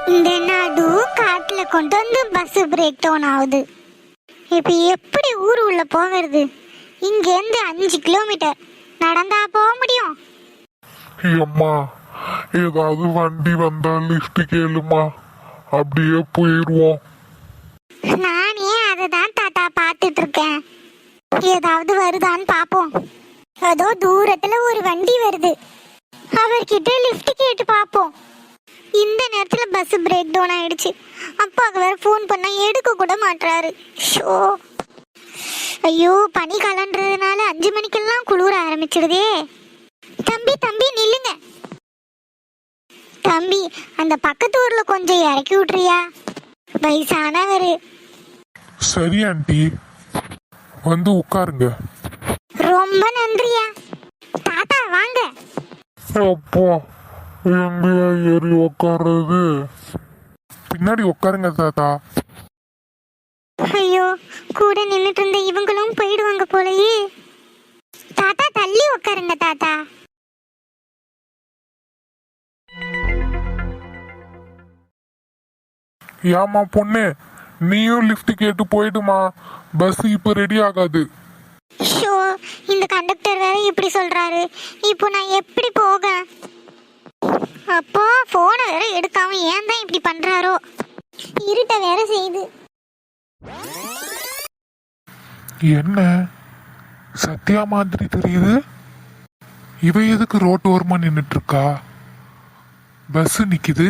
இந்த நடு காட்டுல கொண்டு வந்து பஸ் பிரேக் டவுன் ஆகுது. இப்ப எப்படி ஊர் உள்ள போகிறது? இங்க இருந்து 5 கிலோமீட்டர் நடந்தா போக முடியும்? அம்மா, ஏதாவது வண்டி வந்தா லிஃப்ட் கேளுமா, அப்படியே போயிடுவோம். நானே அதை தான் தாத்தா பார்த்துட்டு இருக்கேன். ஏதாவது வருதான்னு பாப்போம். அதோ தூரத்துல ஒரு வண்டி வருது, அவர்கிட்ட லிஃப்ட் கேட்டு பாப்போம். இந்த நேரத்துல பஸ் பிரேக் டவுன் ஆயிடுச்சு. அப்பாவுக்கு வேற ஃபோன் பண்ணா எடுக்க கூட மாட்டாரு. ஷோ, ஐயோ, பனி காலன்றதுனால 5 மணிக்கெல்லாம் குளிர ஆரம்பிச்சிடுதே. தம்பி தம்பி நில்லுங்க. தம்பி, அந்த பக்கத்து ஊர்ல கொஞ்சம் இறக்கி விட்டுறியா? வயசானவரு. சரி ஆண்டி, வந்து உட்காருங்க. ரொம்ப நன்றியா. தாத்தா வாங்க. அப்பா, எங்கயா ஏறி உட்காருது? பின்னாடி உட்காருங்க தாத்தா. ஐயோ, கூட நின்னுட்டு இருந்த இவங்களும் போயிடுவாங்க போலயே. தாத்தா தள்ளி உட்காருங்க தாத்தா. ஏமா பொண்ணு, நீயும் லிஃப்ட் கேட்டு போயிடுமா, பஸ் இப்ப ரெடி ஆகாது. ஷோ, இந்த கண்டக்டர் வேற இப்படி சொல்றாரு. இப்போ நான் எப்படி போக? அப்போ போனை வேற எடுக்காம ஏன் தான் இப்படி பண்றாரோ? இருட்ட வேற செய்யுது. என்ன சத்யா மாதிரி தெரியுது? இவ எதுக்கு ரோட்டு ஓரமா நின்னுட்டு இருக்கா? பஸ் நிக்குது.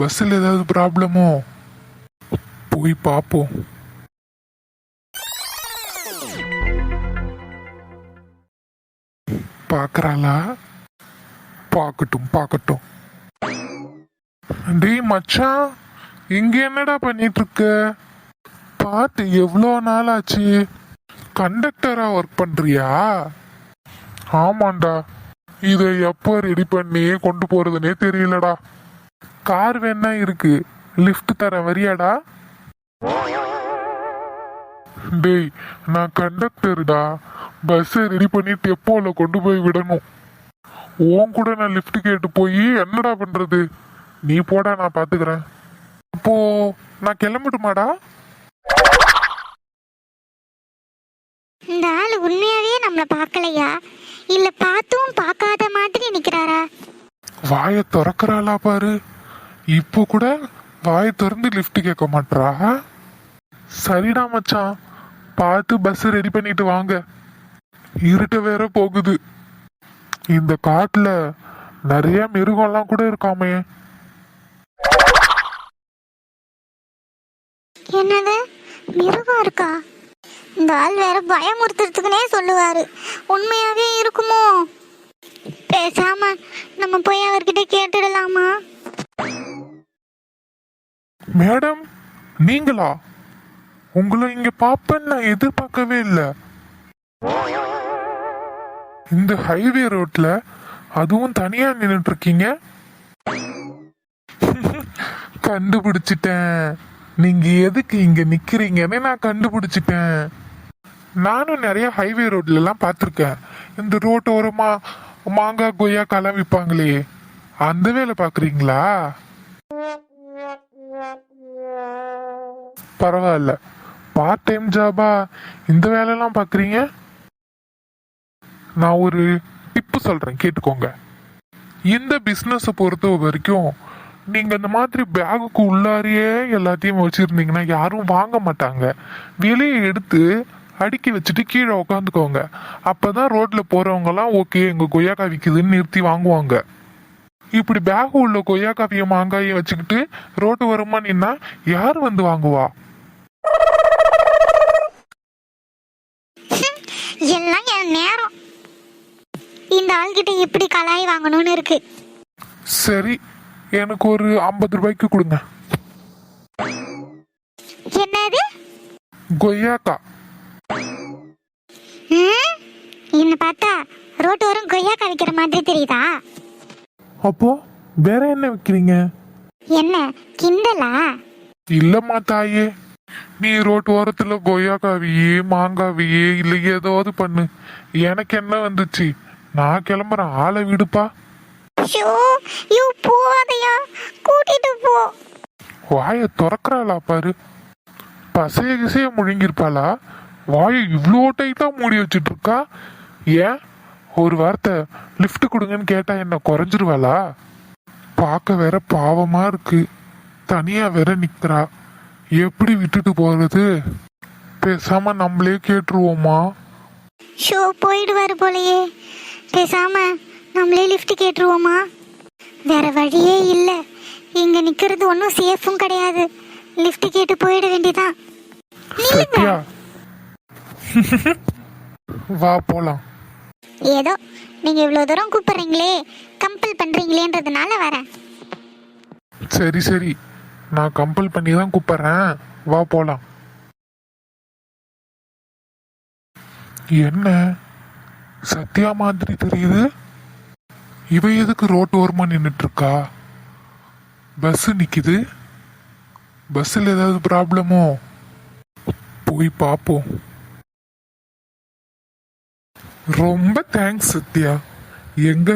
பஸ்ல ஏதாவது ப்ராப்ளமோ? போய் பாப்போம். பாக்குறாளா? பாக்கட்டும் பாக்கட்டும். டேய் மச்சான், இங்க என்னடா பண்ணிட்டு இருக்க? பார்த்து எவ்வளோ நாள் ஆச்சு. கண்டக்டரா ஒர்க் பண்றியா? ஆமாண்டா. இதை எப்போ ரெடி பண்ணி கொண்டு போறதுன்னே தெரியலடா. கார் வேணா இருக்கு, லிஃப்ட் தர வரியாடா? டேய், நான் கண்டக்டர்டா. பஸ் ரெடி பண்ணி டெப்போல கொண்டு போய் விடணும். உன் கூட நான் லிஃப்ட் கேட்டு போய் என்னடா பண்றது? நீ போடா, நான் பாத்துக்கிறேன். அப்போ நான் கிளம்பிடுமாடா? இந்த ஆள் உண்மையாவே நம்மள பார்க்கலையா, இல்ல பார்த்தும் பார்க்காத மாதிரி நிக்கிறாரா? வாயை திறக்கிறாளா பாரு. இப்போ கூட வாயை திறந்து லிஃப்ட் கேட்க மாட்டா. சரிடா மச்சான், பார்த்து பஸ் ரெடி பண்ணிட்டு வாங்க. இருட்ட வேற போகுது. இந்த காட்டுல நிறைய மிருகம்லாம் கூட இருக்காமே. என்னது, மிருகம் இருக்கா? இந்த ஆள் வேற பயமுறுத்துறதுக்குனே சொல்லுவாரு. உண்மையாவே இருக்குமோ? பேசாம நம்ம போய் அவர்கிட்ட கேட்டுடலாமா? மேடம், நீங்களா? உங்களை இங்க பாப்பேன்னு நான் எதிர்பார்க்கவே இல்லை. இந்த ஹைவே ரோட்ல அதுவும் தனியா நின்னுட்டு இருக்கீங்க. கண்டுபிடிச்சிட்டேன். நீங்க எதுக்கு இங்க நிக்கிறீங்கன்னு நான் கண்டுபிடிச்சிட்டேன். நானும் நிறைய ஹைவே ரோட்ல எல்லாம் பார்த்துருக்கேன். இந்த ரோட்டு ஓரமா மாங்காய் கொய்யா காலம் விற்பாங்களே, அந்த வேலை பாக்குறீங்களா? பரவாயில்ல, பார்ட் டைம் ஜாபா இந்த வேலையெல்லாம் பாக்குறீங்க. நான் ஒரு டிப்பு சொல்றேன், கேட்டுக்கோங்க. இந்த பிசினஸ் பொறுத்த வரைக்கும் நீங்க இந்த மாதிரி பேகுக்கு உள்ளாரியே எல்லாத்தையும் வச்சிருந்தீங்கன்னா யாரும் வாங்க மாட்டாங்க. வெளியே எடுத்து அடுக்கி வச்சுட்டு கீழே உட்காந்துக்கோங்க. அப்பதான் ரோட்ல போறவங்க எல்லாம் ஓகே, எங்க கொய்யாக்காய் விக்குதுன்னு நிறுத்தி வாங்குவாங்க. இப்படி பேகு உள்ள கொய்யாக்காவியும் மாங்காயும் வச்சுக்கிட்டு ரோட்டு வருமா நின்னா யார் வந்து வாங்குவா? எல்லாம் என் நேரம். இந்த ஆள்கிட்ட எப்படி கலாய் வாங்கணும்னு இருக்கு. சரி, எனக்கு ஒரு 50 ரூபாய்க்கு கொடுங்க. என்னது? கொய்யாக்கா. என்ன பார்த்தா ரோட்டு ஓரம் கொய்யாக்கா விற்கிற மாதிரி தெரியுதா? அப்போ வேற என்ன விற்கிறீங்க? என்ன கிண்டலா? இல்லம்மா தாயே, நீ ரோட்டு ஓரத்துல கொய்யாக்காவியே மாங்காவியே இல்லை ஏதாவது பண்ணு. எனக்கு என்ன வந்துச்சு? நான் கிளம்புறேன், ஆளை விடுப்பா. போதையா, கூட்டிட்டு வாயை திறக்கிறாளா பாரு. பசைய கிசைய முழுங்கிருப்பாளா? வாயை இவ்வளோ டைட்டா மூடி வச்சுட்டு இருக்கா. ஏன் ஒரு வார்த்தை லிஃப்ட் கொடுங்கன்னு கேட்டா என்ன குறைஞ்சிருவாளா? பார்க்க வேற பாவமா இருக்கு. தனியா வேற நிக்கிறா. எப்படி விட்டுட்டு போறது? பேசாம நம்மளே கேட்டுருவோமா? ஷோ போயிடுவாரு போலயே. பேசாம நம்மளே லிஃப்ட் கேட்டுருவோமா? வேற வழியே இல்லை. இங்க நிக்கிறது ஒன்றும் சேஃபும் கிடையாது. லிஃப்ட் கேட்டு போயிட வேண்டியதான். சத்யா வா போலாம். ஏதோ நீங்க இவ்வளவு தூரம் கூப்பிடுறீங்களே, கம்பல் பண்றீங்களேன்றதுனால வரேன். சரி சரி, நான் கம்பல் பண்ணி தான் கூப்பிடுறேன். வா போலாம். என்ன சத்யா மாதிரி தெரியுது? இவ எதுக்கு ரோட்டு ஓரமா நின்னுட்டு இருக்கா? பஸ் நிக்குது. பஸ்ஸில் ஏதாவது ப்ராப்ளமோ? போய் பார்ப்போம். ரொம்ப தேங்க்ஸ் சத்யா. எங்க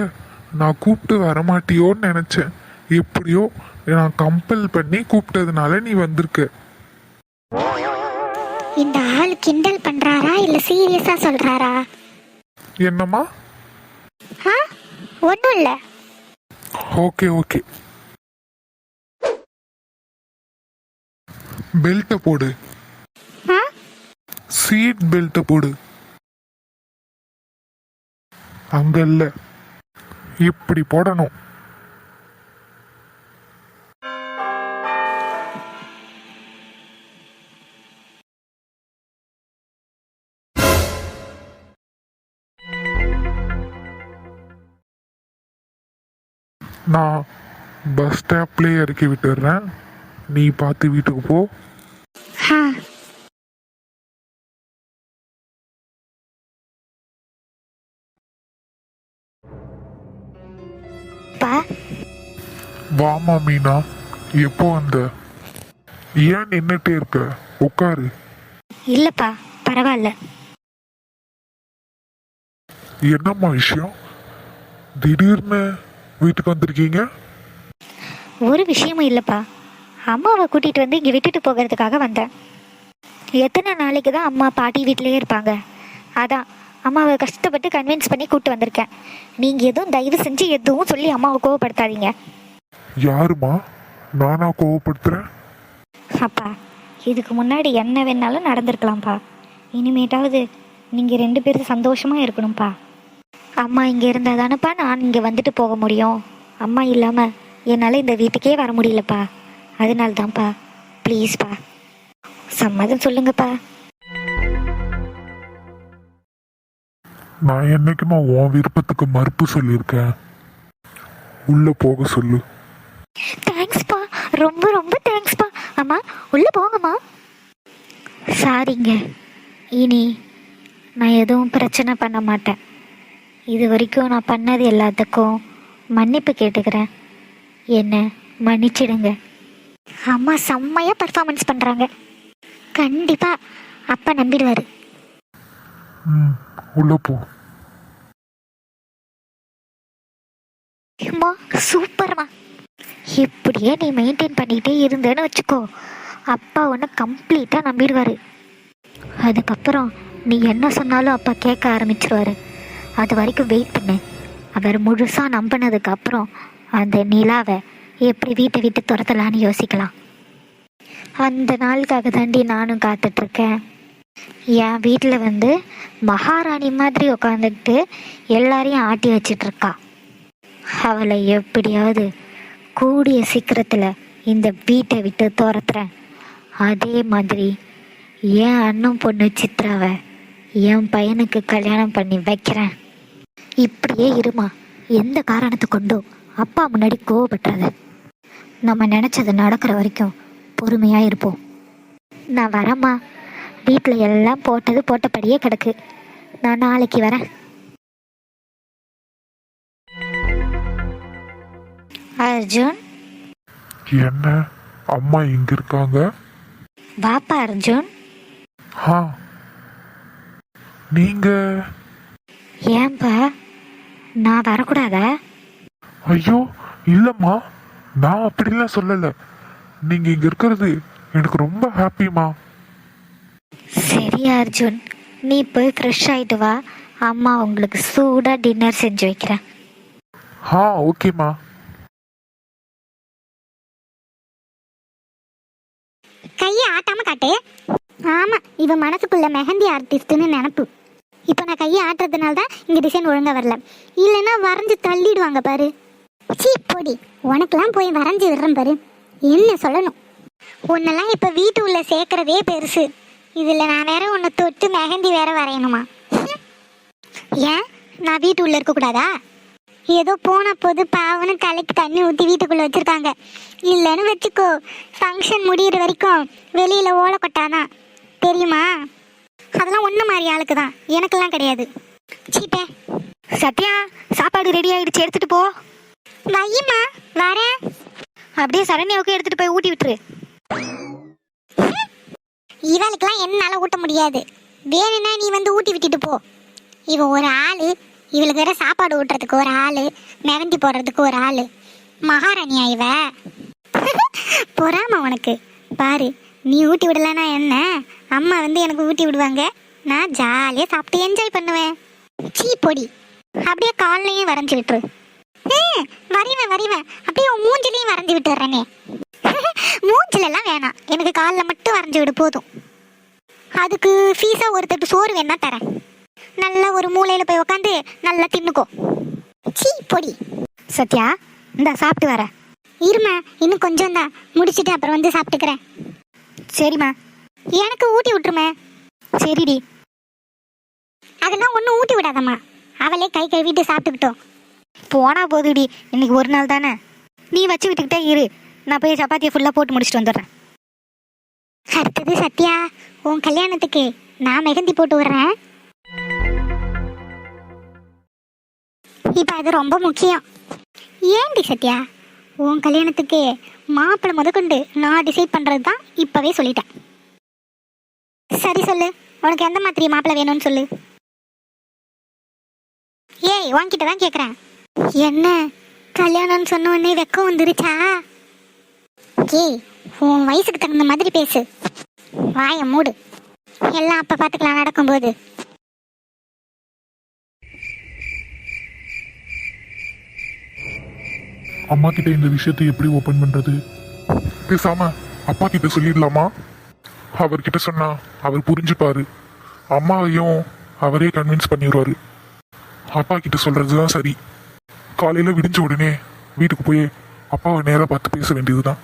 நான் கூப்பிட்டு வரமாட்டியோன்னு நினைச்சேன். எப்படியோ நான் கம்பல் பண்ணி கூப்பிட்டதுனால நீ வந்திருக்க. இந்த ஆள் கிண்டல் பண்றாரா இல்ல சீரியஸா சொல்றாரா? என்னம்மா? ஒன்றும் இல்ல. Okay okay. பெல்ட்டை போடு. சீட் பெல்ட்டை போடு. அங்க இல்ல, இப்படி போடணும். நான் பஸ் ஸ்டாப்லேயே இறக்கி விட்டுடுறேன். நீ பார்த்து வீட்டுக்கு போ. வாமா மீனா, எப்போ வந்த? ஏன் நின்னுட்டே இருக்க? உட்காரு. இல்லப்பா பரவாயில்ல. என்னம்மா விஷயம்? திடீர்னு வீட்டுக்கு வந்திருக்கீங்க? ஒரு விஷயமும் இல்லப்பா. அம்மாவை கூட்டிட்டு வந்து இங்க விட்டுட்டு போகிறதுக்காக வந்தேன். எத்தனை நாளைக்கு தான் அம்மா பாட்டி வீட்டிலேயே இருப்பாங்க? அதான் அம்மாவை கஷ்டப்பட்டு கன்வின்ஸ் பண்ணி கூப்பிட்டு வந்திருக்கேன். நீங்க எதுவும் தயவு செஞ்சு எதுவும் சொல்லி அம்மாவை கோவப்படுத்தாதீங்க. யாருமா? நானா கோவப்படுத்துறேன்? அப்பா இதுக்கு முன்னாடி என்ன வேணாலும் நடந்திருக்கலாம்ப்பா. இனிமேட்டாவது நீங்கள் 2 பேரும் சந்தோஷமாக இருக்கணும்ப்பா. அம்மா இங்கே இருந்தால் தானேப்பா நான் இங்கே வந்துட்டு போக முடியும். அம்மா இல்லாமல் என்னால் இந்த வீட்டுக்கே வர முடியலப்பா. அதனால தான்ப்பா. ப்ளீஸ்ப்பா சம்மதம் சொல்லுங்கப்பா. நான் என்னைக்குமா உன் விருப்பத்துக்கு மறுப்பு சொல்லியிருக்கேன்? உள்ள போக சொல்லு. தேங்க்ஸ்ப்பா, ரொம்ப ரொம்ப தேங்க்ஸ்ப்பா. அம்மா உள்ளே போங்கம்மா. சாரிங்க, இனி நான் எதுவும் பிரச்சனை பண்ண மாட்டேன். இது வரைக்கும் நான் பண்ணது எல்லாத்துக்கும் மன்னிப்பு கேட்டுக்கிறேன். என்ன மன்னிச்சிடுங்க. அம்மா செம்மையாக பர்ஃபார்மன்ஸ் பண்ணுறாங்க. கண்டிப்பாக அப்பா நம்பிடுவார். உள்ள போ. அம்மா சூப்பர்மா. இப்படியே நீ மெயின்டைன் பண்ணிக்கிட்டே இருந்தேன்னு வச்சுக்கோ, அப்பா ஒன்று கம்ப்ளீட்டாக நம்பிடுவார். அதுக்கப்புறம் நீ என்ன சொன்னாலும் அப்பா கேட்க ஆரம்பிச்சிருவாரு. அது வரைக்கும் வெயிட் பண்ணு. அவர் முழுசாக நம்பினதுக்கப்புறம் அந்த நிலாவை எப்படி வீட்டை விட்டு துரத்தலான்னு யோசிக்கலாம். அந்த நாளுக்காக தாண்டி நானும் காத்துட்ருக்கேன். என் வீட்டில் வந்து மகாராணி மாதிரி உட்காந்துக்கிட்டு எல்லாரையும் ஆட்டி வச்சிட்ருக்கா. அவளை எப்படியாவது கூடிய சீக்கிரத்தில் இந்த வீட்டை விட்டு துரத்துறேன். அதே மாதிரி என் அண்ணன் பொண்ணு சித்ராவை என் பையனுக்கு கல்யாணம் பண்ணி வைக்கிறேன். இப்படியே இருமா. எந்த காரணத்தை கொண்டோ அப்பா முன்னாடி கோவப்பட்டுறாத. நம்ம நினச்சது நடக்கிற வரைக்கும் பொறுமையாக இருப்போம். நான் வரேம்மா. வீட்டில் எல்லாம் போட்டது போட்டபடியே கிடக்கு. நான் நாளைக்கு வரேன். அர்ஜுன். என்ன அம்மா இங்க இருக்காங்க? வாப்பா அர்ஜுன். நீங்க ஏன்பா நான் வரக்கூடாதா? ஐயோ இல்லம்மா, நான் அப்படிலாம் சொல்லல. நீங்க இங்க இருக்கிறது எனக்கு ரொம்ப ஹாப்பிமா. சரி அர்ஜுன், நீ போய் ஃப்ரெஷ் ஆயிட்டு வா. அம்மா உங்களுக்கு சூடா டின்னர் செஞ்சு வைக்கிறேன். ஓகேம்மா. கையை ஆட்டாம காட்டு. ஆமா, இவன் மனசுக்குள்ள மெஹந்தி ஆர்டிஸ்ட்னு நினப்பு. இப்போ நான் கையை ஆட்டுறதுனால தான் இங்க டிசைன் ஒழுங்கா வரல. இல்லைன்னா வரைஞ்சு தள்ளிடுவாங்க பாரு. சீ பொடி, உனக்கெல்லாம் போய் வரைஞ்சி விடுறேன் பாரு. என்ன சொல்லணும், உன்னெல்லாம் இப்ப வீட்டு உள்ள சேர்க்கறதே பெருசு. இதுல நான் வேற உன்னை தொட்டு மெஹந்தி வேற வரையணுமா? ஏன் நான் வீட்டு உள்ள இருக்க கூடாதா? ஏதோ போன போது பாவனு தலைக்கு தண்ணி ஊற்றி வீட்டுக்குள்ள வச்சிருக்காங்க. இல்லைன்னு வச்சுக்கோ, ஃபங்க்ஷன் முடிகிற வரைக்கும் வெளியில ஓலை கொட்டாதான், தெரியுமா? அதெல்லாம் ஒன்று மாதிரி ஆளுக்கு தான், எனக்கெல்லாம் கிடையாது. சீப்பே. சத்யா, சாப்பாடு ரெடி ஆயிடுச்சு, எடுத்துட்டு போ. வையம்மா, வரேன். அப்படியே சரண்யாவுக்கு எடுத்துட்டு போய் ஊட்டி விட்டுரு. இவளுக்கெல்லாம் என்னால ஊட்ட முடியாது. வேணும்னா நீ வந்து ஊட்டி விட்டுட்டு போ. இவ ஒரு ஆளு, இவளுக்கு வேற சாப்பாடு ஊட்டுறதுக்கு ஒரு ஆளு, மெகந்தி போடுறதுக்கு ஒரு ஆளு. மகாராணியா இவ? பொறாம உனக்கு. பாரு, நீ ஊட்டி விடலன்னா என்ன, அம்மா வந்து எனக்கு ஊட்டி விடுவாங்க. நான் ஜாலியாக சாப்பிட்டு என்ஜாய் பண்ணுவேன். சீ பொடி. அப்படியே கால்லையும் வரைஞ்சி விட்டுரு. வரைவேன். அப்படியே உன் மூஞ்சிலையும் வரைஞ்சி விட்டுறேனே. மூஞ்சிலெல்லாம் வேணாம், எனக்கு காலில் மட்டும் வரைஞ்சி விடு போதும். அதுக்கு ஃபீஸா ஒரு தட்டு சோறு வேணா தரேன். நல்லா ஒரு மூலையில போய் உக்காந்து நல்லா தின்னுக்கோ. சீ பொடி. சத்யா, இந்த சாப்பிட்டு வர. இருமா, இன்னும் கொஞ்சம் தான், முடிச்சுட்டு அப்புறம் வந்து சாப்பிட்டுக்கிறேன். சரிம்மா. எனக்கு ஊட்டி விட்டுருமே. சரிடி. அதெல்லாம் ஒன்றும் ஊட்டி விடாதம்மா, அவளே கை கழுவிட்டு சாப்பிட்டுக்கிட்டோம். போனா போதுடி, இன்னைக்கு ஒரு நாள் தானே. நீ வச்சு விட்டுக்கிட்டே இரு, நான் போய் சப்பாத்தியை ஃபுல்லாக போட்டு முடிச்சுட்டு வந்துடுறேன். அடுத்தது சத்யா, உன் கல்யாணத்துக்கு நான் மெகந்தி போட்டு விடுறேன். இப்போ அது ரொம்ப முக்கியம். ஏன்டி சத்யா, உன் கல்யாணத்துக்கு மாப்பிள்ளை முதற்கொண்டு நான் டிசைட் பண்ணுறது தான் இப்போவே சொல்லிட்டேன். சரி சொல்லு, உனக்கு எந்த மாதிரி மாப்பிள்ளை வேணும்னு சொல்லு. ஏய், உன்கிட்ட தான் கேட்குறேன். என்ன கல்யாணம்னு சொன்ன உடனே வெக்கம் வந்துருச்சா? ஏய், உன் வயசுக்கு தகுந்த மாதிரி பேசு. வாய மூடு, எல்லாம் அப்போ பார்த்துக்கலாம் நடக்கும்போது. அம்மா கிட்ட இந்த விஷயத்தை எப்படி ஓபன் பண்றது? பேசாம அப்பா கிட்ட சொல்லிடலாமா? அவர்கிட்ட சொன்னா அவர் புரிஞ்சுப்பாரு, அம்மாவையும் அவரே கன்வின்ஸ் பண்ணிடுவாரு. அப்பா கிட்ட சொல்றதுதான் சரி. காலையில விடிஞ்ச உடனே வீட்டுக்கு போய் அப்பாவை நேரா பார்த்து பேச வேண்டியதுதான்.